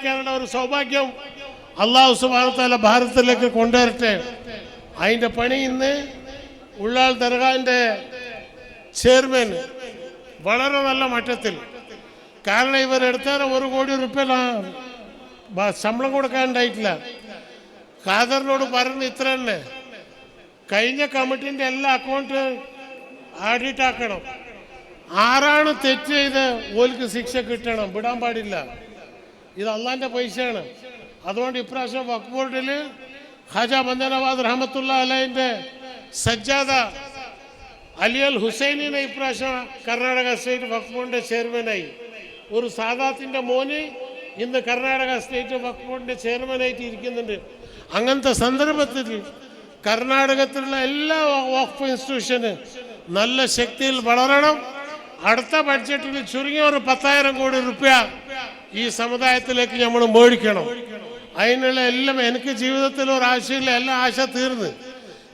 ജീവിക്കാനുള്ള ഒരു സൗഭാഗ്യം അള്ളാഹു സുബ്ഹാനഹു വ തആല ഭാരതത്തിലേക്ക് കൊണ്ടുവരട്ടെ. അതിൻ്റെ പണി ഇന്ന് ഉള്ളാൾ ദർഗാവിൻ്റെ ചെയർമാൻ വളരെ നല്ല മട്ടത്തിൽ, കാരണം ഇവരെടുത്താൽ 1 കോടി രൂപ ശമ്പളം കൊടുക്കാനുണ്ടായിട്ടില്ല. ഖാദറിനോട് പറഞ്ഞ് ഇത്ര തന്നെ, കഴിഞ്ഞ കമ്മിറ്റിൻ്റെ എല്ലാ അക്കൗണ്ട് ആഡിറ്റ് ആക്കണം. ആരാണ് തെറ്റ് ചെയ്ത് ഓൽക്ക് ശിക്ഷ കിട്ടണം, വിടാൻ പാടില്ല. ഇത് അള്ളാൻ്റെ പൈസയാണ്. അതുകൊണ്ട് ഇപ്രാവശ്യം വഖഫ് ബോർഡിൽ ഖാജ ബന്ദനവാദ് റഹ്മത്തുള്ളാഹി അലൈഹിന്റെ സജ്ജാദ അലി അൽ ഹുസൈനിനെ ഇപ്രാവശ്യം കർണാടക സ്റ്റേറ്റ് വഖഫ് ബോർഡിന്റെ ചെയർമാനായി. ഒരു സാദാത്തിന്റെ മോന് ഇന്ന് കർണാടക സ്റ്റേറ്റ് വഖഫ് ബോർഡിന്റെ ചെയർമാനായിട്ട് ഇരിക്കുന്നുണ്ട്. അങ്ങനത്തെ സന്ദർഭത്തിൽ കർണാടകത്തിലുള്ള എല്ലാ വഖഫ് ഇൻസ്റ്റിറ്റ്യൂഷന് നല്ല ശക്തിയിൽ വളരണം. അടുത്ത ബഡ്ജറ്റിൽ ചുരുങ്ങിയ ഒരു 10,000 കോടി രൂപ ഈ സമുദായത്തിലേക്ക് നമ്മൾ മേടിക്കണം. അതിനുള്ള എല്ലാം എനിക്ക് ജീവിതത്തിൽ ഒരാശയില്ല, എല്ലാ ആശ തീർന്ന്.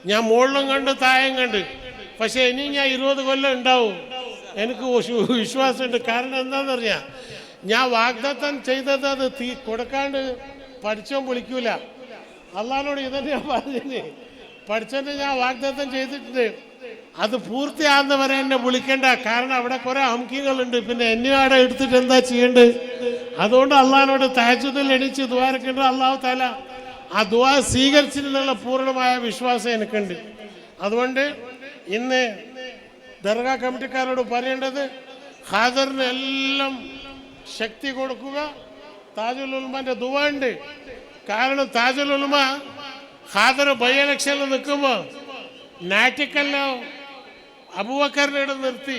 ഞാൻ മുകളിലും കണ്ട് താഴെയും കണ്ട്. പക്ഷെ ഇനി ഞാൻ 20 കൊല്ലം ഉണ്ടാവും, എനിക്ക് വിശ്വാസമുണ്ട്. കാരണം എന്താണെന്നറിയാം, ഞാൻ വാഗ്ദത്തം ചെയ്തത് അത് കൊടുക്കാണ്ട് പഠിച്ചോൻ വിളിക്കൂല. അള്ളാഹിനോട് ഇതന്നെ ഞാൻ പറഞ്ഞിന്, പഠിച്ചോന്റെ ഞാൻ വാഗ്ദത്തം ചെയ്തിട്ടുണ്ട്, അത് പൂർത്തിയാകുന്നവരെ എന്നെ വിളിക്കേണ്ട. കാരണം അവിടെ കുറെ ഹംകികളുണ്ട്, പിന്നെ എന്നെ അവിടെ എടുത്തിട്ട് എന്താ ചെയ്യേണ്ടത്? അതുകൊണ്ട് അള്ളാഹിനോട് തഹജ്ജുദിൽ എണീച്ച് ദുആരക്കേണ്ട. അള്ളാഹു തആല ആ ദുആ സ്വീകരിച്ചിരുന്നുള്ള പൂർണ്ണമായ വിശ്വാസം എനിക്കുണ്ട്. അതുകൊണ്ട് ഇന്ന് ദർഗാ കമ്മിറ്റിക്കാരോട് പറയേണ്ടത്, ഖാദറിന് എല്ലാം ശക്തി കൊടുക്കുക. താജുൽ ഉലമാന്റെ ദുആ ഉണ്ട്. കാരണം താജുൽ ഉലമ ഖാദർ ബൈ ഇലക്ഷനിൽ നിൽക്കുമ്പോൾ നാറ്റിക്കല്ലോ അബൂബക്കറിനെ ഇവിടെ നിർത്തി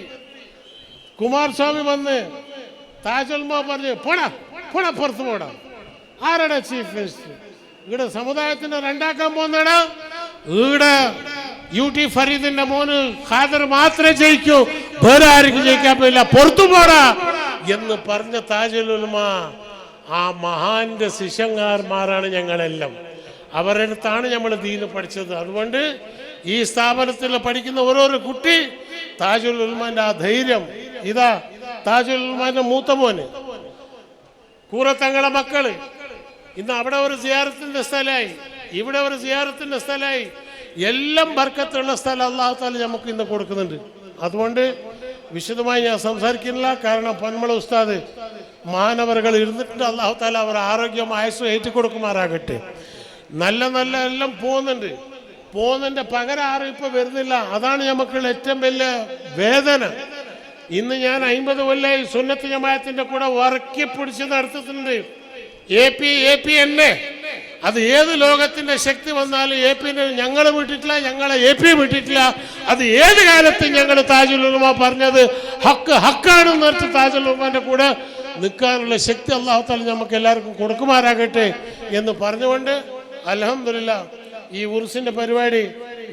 കുമാരസ്വാമി വന്ന് താജുൽ ഉലമ പറഞ്ഞ് പോടാ പുറത്ത് പോടാ. ആരാടാ ചീഫ് മിനിസ്റ്റർ? ഇവിടെ സമുദായത്തിനെ രണ്ടാക്കാൻ പോകുന്നടാ. ഇവിടെ UT ഫരീദിന്റെ മോന് ഖാദർ മാത്രമേ ജയിക്കൂ, വേറെ ആർക്കും ജയിക്കാൻ പറ്റില്ല, പുറത്തു പോടാ എന്ന് പറഞ്ഞ താജുൽ ഉലമ ആ മഹാന്റെ ശിഷ്യന്മാരാണ് ഞങ്ങളെല്ലാം. അവരുടെ അടുത്താണ് നമ്മൾ ദീന് പഠിച്ചത്. അതുകൊണ്ട് ഈ സ്ഥാപനത്തിൽ പഠിക്കുന്ന ഓരോരോ കുട്ടി താജുൽ ഉലമാന്റെ ആ ധൈര്യം, ഇതാ താജുൽ ഉലമാന്റെ മൂത്ത മോന് കൂറത്തങ്ങളെ മക്കള് ഇന്ന് അവിടെ ഒരു സിയാറത്തിന്റെ സ്ഥലമായി, ഇവിടെ ഒരു സിയാറത്തിന്റെ സ്ഥലമായി. എല്ലാം ബർക്കത്തുള്ള സ്ഥലം അല്ലാഹു തആല നമുക്ക് ഇന്ന് കൊടുക്കുന്നുണ്ട്. അതുകൊണ്ട് വിശദമായി ഞാൻ സംസാരിക്കുന്നില്ല, കാരണം പൊന്മള ഉസ്താദ് മാനവറുകൾ ഇരുന്നിട്ടുണ്ട്. അല്ലാഹു തആല അവർ ആരോഗ്യം ആയുസ്സും ഏറ്റുകൊടുക്കുമാറാകട്ടെ. നല്ല നല്ല എല്ലാം പോകുന്നതിന്റെ പകരം ആരും ഇപ്പൊ വരുന്നില്ല. അതാണ് നമുക്കുള്ള ഏറ്റവും വലിയ വേദന. ഇന്ന് ഞാൻ 50 കൊല്ലമായി സുന്നത്ത് ജമാഅത്തിന്റെ കൂടെ വറക്കി പിടിച്ച് നടത്തുന്നുണ്ട്. AP എന്നെ അത് ഏത് ലോകത്തിന്റെ ശക്തി വന്നാലും AP-നെ ഞങ്ങൾ വിട്ടിട്ടില്ല, ഞങ്ങളെ AP വിട്ടിട്ടില്ല. അത് ഏത് കാലത്തും ഞങ്ങൾ താജുൽ ഉലമ പറഞ്ഞത് ഹക്കാണെന്ന് വെച്ച് താജുൽ ഉലമാന്റെ കൂടെ നിൽക്കാനുള്ള ശക്തി അല്ലാഹു തആല നമുക്ക് എല്ലാവർക്കും കൊടുക്കുമാറാകട്ടെ എന്ന് പറഞ്ഞുകൊണ്ട് അൽഹംദുലില്ലാഹ് ഈ ഉർസിന്റെ പരിപാടി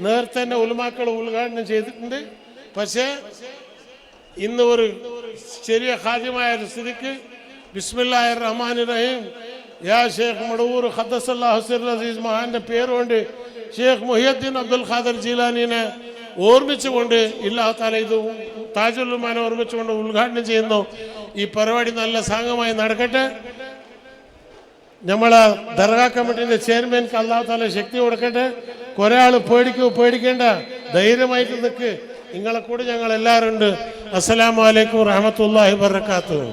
നേരത്തെ തന്നെ ഉലമാക്കൾ ഉദ്ഘാടനം ചെയ്തിട്ടുണ്ട്. പക്ഷേ ഇന്ന് ഒരു ചെറിയ ഖാദിമായ ഒരു സ്ഥിതിക്ക് ബിസ്മില്ലാഹിർ റഹ്മാനിർ റഹീം യാ ഷേഖ് മടൂർ ഖദ്ദസല്ലാഹു സിർറൽ അസീസ് മഹാന്റെ പേരുകൊണ്ട് ഷേഖ് മുഹിയുദ്ദീൻ അബ്ദുൽ ഖാദർ ജീലാനിനെ ഓർമ്മിച്ചുകൊണ്ട് അല്ലാഹു തആല ഇത് താജുൽ ഉലമാനെ ഓർമ്മിച്ചുകൊണ്ട് ഉദ്ഘാടനം ചെയ്യുന്നു. ഈ പരിപാടി നല്ല സാംഗമായി നടക്കട്ടെ. നമ്മളെ ദർഗാ കമ്മിറ്റിന്റെ ചെയർമാൻക്ക് അല്ലാഹു തആല ശക്തി കൊടുക്കട്ടെ. കുറെ ആൾ പേടിക്കേണ്ട, ധൈര്യമായിട്ട് നിൽക്ക്. നിങ്ങളെ കൂടെ ഞങ്ങൾ എല്ലാവരും ഉണ്ട്. അസ്സലാമു അലൈക്കും വറഹ്മത്തുള്ളാഹി വബറകാതുഹു.